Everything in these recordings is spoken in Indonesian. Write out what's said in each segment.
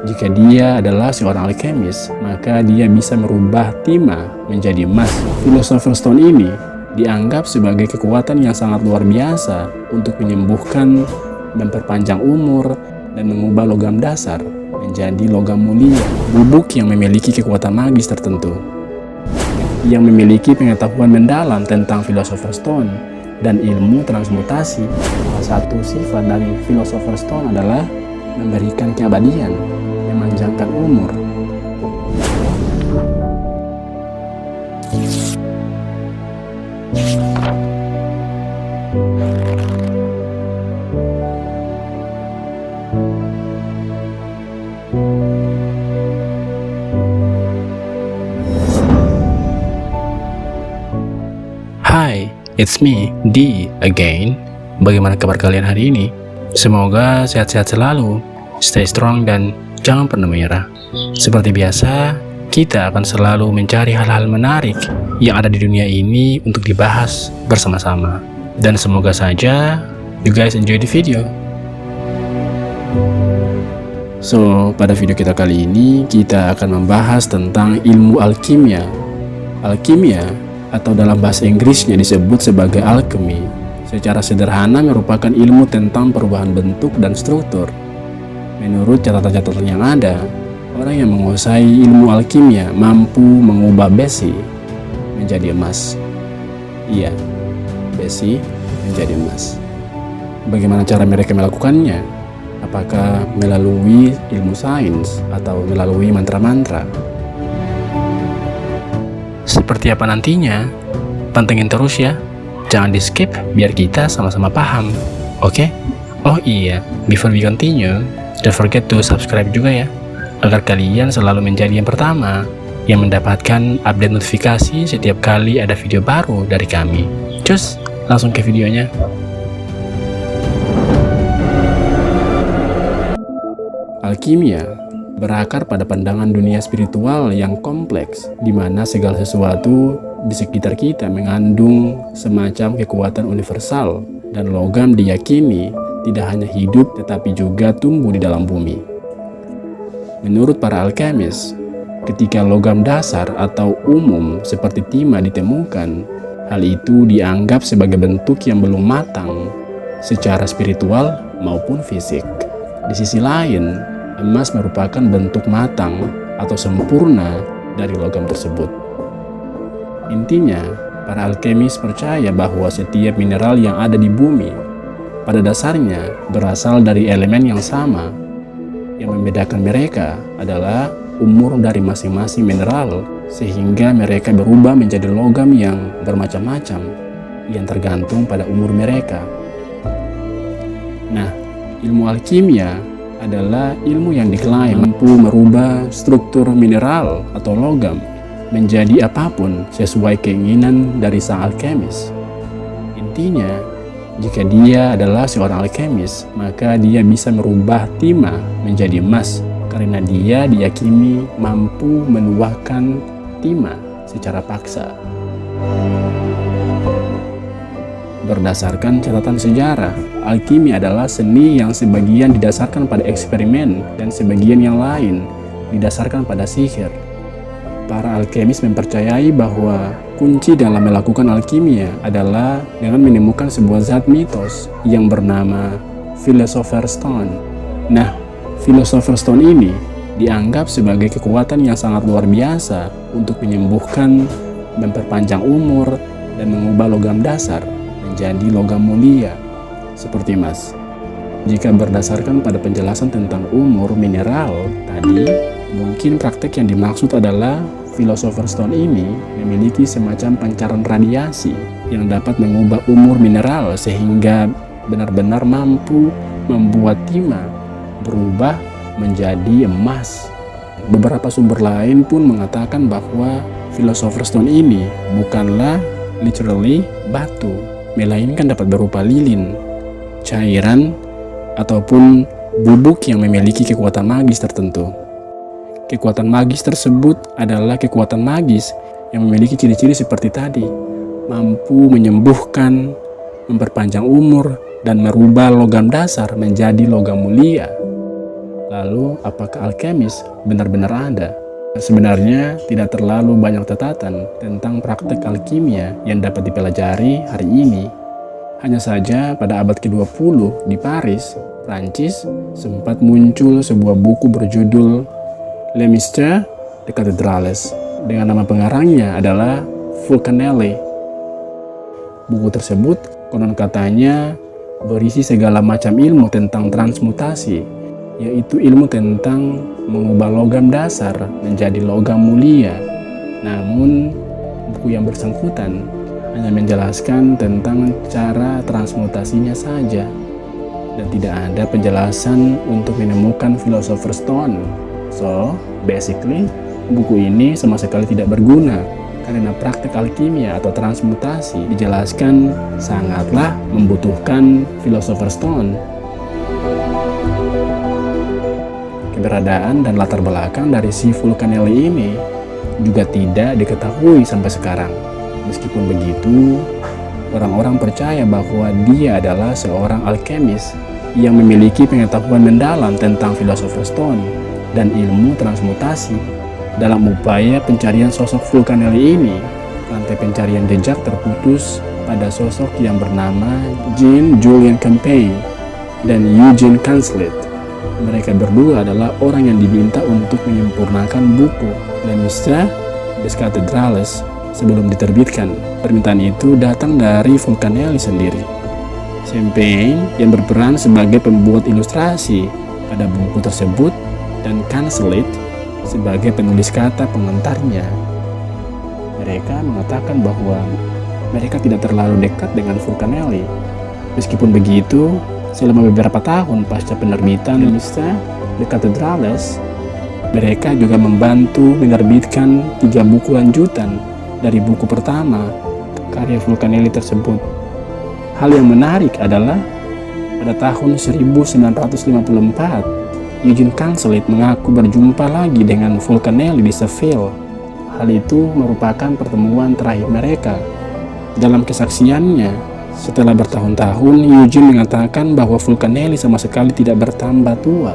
Jika dia adalah seorang alkemis, maka dia bisa merubah timah menjadi emas. Philosopher's Stone ini dianggap sebagai kekuatan yang sangat luar biasa untuk menyembuhkan, memperpanjang umur, dan mengubah logam dasar menjadi logam mulia. Bubuk yang memiliki kekuatan magis tertentu, yang memiliki pengetahuan mendalam tentang Philosopher's Stone dan ilmu transmutasi. Salah satu sifat dari Philosopher's Stone adalah memberikan keabadian, memanjangkan umur. Hai, it's me, D again. Bagaimana kabar kalian hari ini? Semoga sehat-sehat selalu, stay strong, dan jangan pernah menyerah. Seperti biasa, kita akan selalu mencari hal-hal menarik yang ada di dunia ini untuk dibahas bersama-sama. Dan semoga saja you guys enjoy the video. So, pada video kita kali ini, kita akan membahas tentang ilmu alkimia. Alkimia, atau dalam bahasa Inggrisnya disebut sebagai alchemy, secara sederhana merupakan ilmu tentang perubahan bentuk dan struktur. Menurut catatan-catatan yang ada, orang yang menguasai ilmu alkimia mampu mengubah besi menjadi emas. Iya, besi menjadi emas. Bagaimana cara mereka melakukannya? Apakah melalui ilmu sains atau melalui mantra-mantra? Seperti apa nantinya? Pantengin terus ya. Jangan di skip biar kita sama-sama paham. Oke? Oh iya, before we continue, don't forget to subscribe juga ya, agar kalian selalu menjadi yang pertama yang mendapatkan update notifikasi setiap kali ada video baru dari kami. Cus, langsung ke videonya. Alkimia berakar pada pandangan dunia spiritual yang kompleks, di mana segala sesuatu di sekitar kita mengandung semacam kekuatan universal, dan logam diyakini tidak hanya hidup tetapi juga tumbuh di dalam bumi. Menurut para alkemis, ketika logam dasar atau umum seperti timah ditemukan, hal itu dianggap sebagai bentuk yang belum matang secara spiritual maupun fisik. Di sisi lain, emas merupakan bentuk matang atau sempurna dari logam tersebut. Intinya, para alkemis percaya bahwa setiap mineral yang ada di bumi pada dasarnya berasal dari elemen yang sama. Yang membedakan mereka adalah umur dari masing-masing mineral, sehingga mereka berubah menjadi logam yang bermacam-macam yang tergantung pada umur mereka. Nah, ilmu alkimia adalah ilmu yang diklaim mampu merubah struktur mineral atau logam menjadi apapun sesuai keinginan dari sang alkemis. Intinya, jika dia adalah seorang alkemis, maka dia bisa merubah timah menjadi emas karena dia diyakini mampu menuahkan timah secara paksa. Berdasarkan catatan sejarah, alkimi adalah seni yang sebagian didasarkan pada eksperimen dan sebagian yang lain didasarkan pada sihir. Para alkemis mempercayai bahwa kunci dalam melakukan alkimia adalah dengan menemukan sebuah zat mitos yang bernama Philosopher's Stone. Nah, Philosopher's Stone ini dianggap sebagai kekuatan yang sangat luar biasa untuk menyembuhkan, memperpanjang umur, dan mengubah logam dasar menjadi logam mulia seperti emas. Jika berdasarkan pada penjelasan tentang umur mineral tadi, mungkin praktek yang dimaksud adalah Philosopher's Stone ini memiliki semacam pancaran radiasi yang dapat mengubah umur mineral sehingga benar-benar mampu membuat timah berubah menjadi emas. Beberapa sumber lain pun mengatakan bahwa Philosopher's Stone ini bukanlah literally batu, melainkan dapat berupa lilin, cairan, ataupun bubuk yang memiliki kekuatan magis tertentu. Kekuatan magis tersebut adalah kekuatan magis yang memiliki ciri-ciri seperti tadi, mampu menyembuhkan, memperpanjang umur, dan merubah logam dasar menjadi logam mulia. Lalu, apakah alkemis benar-benar ada? Sebenarnya tidak terlalu banyak catatan tentang praktek alkimia yang dapat dipelajari hari ini. Hanya saja pada abad ke-20 di Paris, Prancis, sempat muncul sebuah buku berjudul Les Mystères des Cathédrales dengan nama pengarangnya adalah Fulcanelli. Buku tersebut konon katanya berisi segala macam ilmu tentang transmutasi, yaitu ilmu tentang mengubah logam dasar menjadi logam mulia. Namun, buku yang bersangkutan hanya menjelaskan tentang cara transmutasinya saja, dan tidak ada penjelasan untuk menemukan Philosopher's Stone. So, basically, buku ini sama sekali tidak berguna, karena praktek alkimia atau transmutasi dijelaskan sangatlah membutuhkan Philosopher's Stone. Keberadaan dan latar belakang dari si Fulcanelli ini juga tidak diketahui sampai sekarang. Meskipun begitu, orang-orang percaya bahwa dia adalah seorang alkemis yang memiliki pengetahuan mendalam tentang Philosopher's Stone dan ilmu transmutasi. Dalam upaya pencarian sosok Fulcanelli ini, rantai pencarian jejak terputus pada sosok yang bernama Jean-Julien Campion dan Eugene Canclet. Mereka berdua adalah orang yang diminta untuk menyempurnakan buku Les Mystères des Cathédrales sebelum diterbitkan. Permintaan itu datang dari Fulcanelli sendiri. Campion yang berperan sebagai pembuat ilustrasi pada buku tersebut dan Canclet sebagai penulis kata pengantarnya. Mereka mengatakan bahwa mereka tidak terlalu dekat dengan Fulcanelli. Meskipun begitu, selama beberapa tahun pasca penerbitan Les Mystères des Cathédrales, mereka juga membantu menerbitkan 3 buku lanjutan dari buku pertama karya Fulcanelli tersebut. Hal yang menarik adalah pada tahun 1954, Eugene Canclet mengaku berjumpa lagi dengan Fulcanelli di Seville. Hal itu merupakan pertemuan terakhir mereka. Dalam kesaksiannya, setelah bertahun-tahun, Eugene mengatakan bahwa Fulcanelli sama sekali tidak bertambah tua.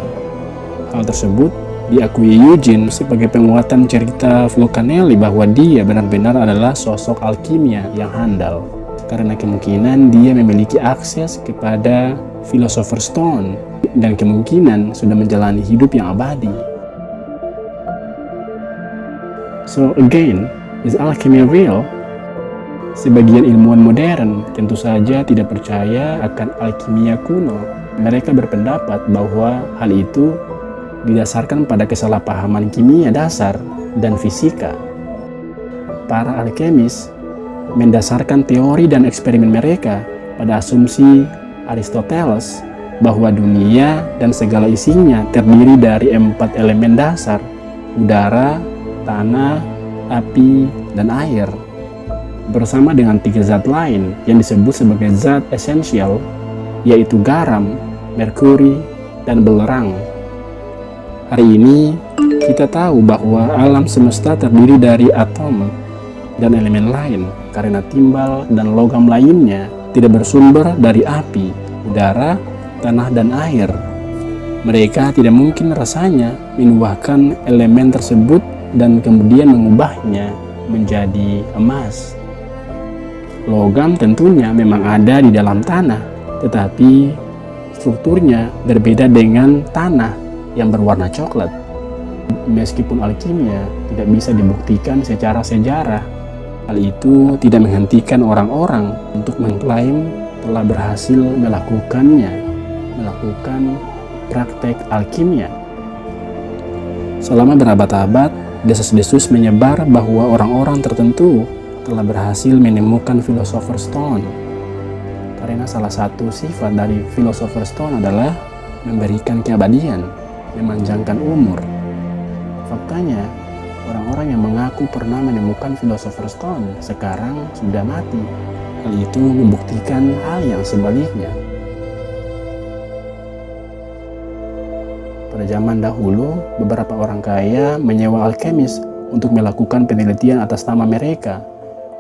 Hal tersebut diakui Eugene sebagai penguatan cerita Fulcanelli bahwa dia benar-benar adalah sosok alkimia yang handal, karena kemungkinan dia memiliki akses kepada Philosopher's Stone dan kemungkinan sudah menjalani hidup yang abadi. So again, is alchemy real? Sebagian ilmuwan modern tentu saja tidak percaya akan alkimia kuno. Mereka berpendapat bahwa hal itu didasarkan pada kesalahpahaman kimia dasar dan fisika. Para alkemis mendasarkan teori dan eksperimen mereka pada asumsi Aristoteles bahwa dunia dan segala isinya terdiri dari 4 elemen dasar: udara, tanah, api, dan air, bersama dengan 3 zat lain yang disebut sebagai zat esensial, yaitu garam, merkuri, dan belerang. Hari ini, kita tahu bahwa alam semesta terdiri dari atom dan elemen lain, karena timbal dan logam lainnya tidak bersumber dari api, udara, tanah, dan air. Mereka tidak mungkin rasanya menuahkan elemen tersebut dan kemudian mengubahnya menjadi emas. Logam tentunya memang ada di dalam tanah, tetapi strukturnya berbeda dengan tanah yang berwarna coklat. Meskipun alkimia tidak bisa dibuktikan secara sejarah, hal itu tidak menghentikan orang-orang untuk mengklaim telah berhasil melakukan praktek alkimia. Selama berabad-abad, desas-desus menyebar bahwa orang-orang tertentu telah berhasil menemukan Philosopher's Stone. Karena salah satu sifat dari Philosopher's Stone adalah memberikan keabadian, memanjangkan umur. Faktanya, orang-orang yang mengaku pernah menemukan Philosopher's Stone sekarang sudah mati. Hal itu membuktikan hal yang sebaliknya. Pada zaman dahulu, beberapa orang kaya menyewa alkemis untuk melakukan penelitian atas nama mereka.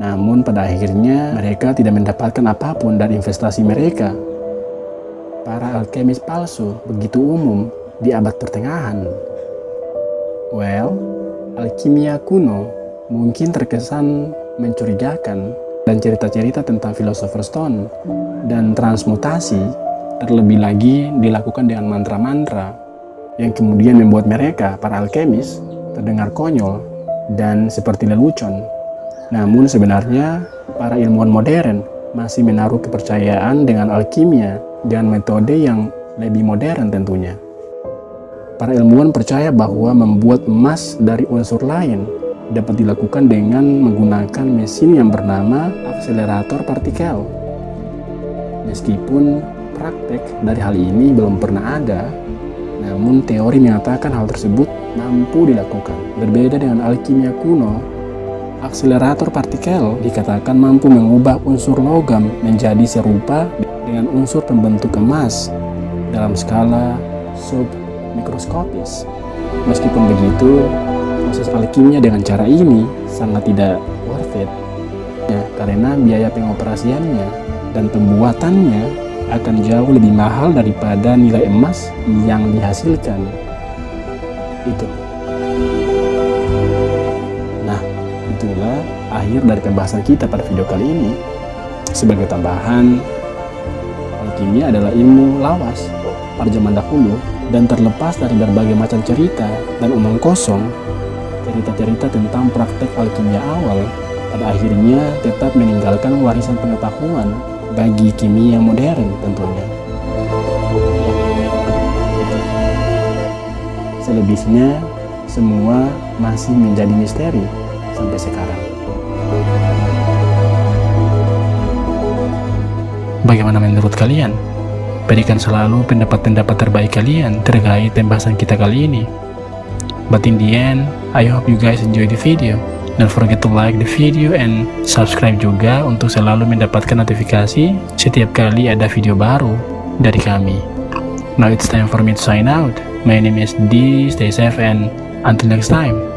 Namun pada akhirnya mereka tidak mendapatkan apapun dari investasi mereka. Para alkemis palsu begitu umum di abad pertengahan? Well, alkimia kuno mungkin terkesan mencurigakan, dan cerita-cerita tentang filosofer Stone dan transmutasi terlebih lagi dilakukan dengan mantra-mantra yang kemudian membuat mereka, para alkemis, terdengar konyol dan seperti lelucon. Namun sebenarnya para ilmuwan modern masih menaruh kepercayaan dengan alkimia dengan metode yang lebih modern tentunya. Para ilmuwan percaya bahwa membuat emas dari unsur lain dapat dilakukan dengan menggunakan mesin yang bernama akselerator partikel. Meskipun praktek dari hal ini belum pernah ada, namun teori mengatakan hal tersebut mampu dilakukan. Berbeda dengan alkimia kuno, akselerator partikel dikatakan mampu mengubah unsur logam menjadi serupa dengan unsur pembentuk emas dalam skala submikroskopis. Meskipun begitu, proses alkimia dengan cara ini sangat tidak worth it ya, karena biaya pengoperasiannya dan pembuatannya akan jauh lebih mahal daripada nilai emas yang dihasilkan. Itu. Nah, itulah akhir dari pembahasan kita pada video kali ini. Sebagai tambahan, alkimia adalah ilmu lawas pada zaman dahulu dan terlepas dari berbagai macam cerita dan omong kosong. Cerita-cerita tentang praktek alkimia awal pada akhirnya tetap meninggalkan warisan pengetahuan bagi kimia modern tentunya. Selebihnya, semua masih menjadi misteri sampai sekarang. Bagaimana menurut kalian? Berikan selalu pendapat-pendapat terbaik kalian terkait pembahasan kita kali ini. But in the end, I hope you guys enjoy the video. Don't forget to like the video and subscribe juga untuk selalu mendapatkan notifikasi setiap kali ada video baru dari kami. Now it's time for me to sign out. My name is D. Stay safe and until next time.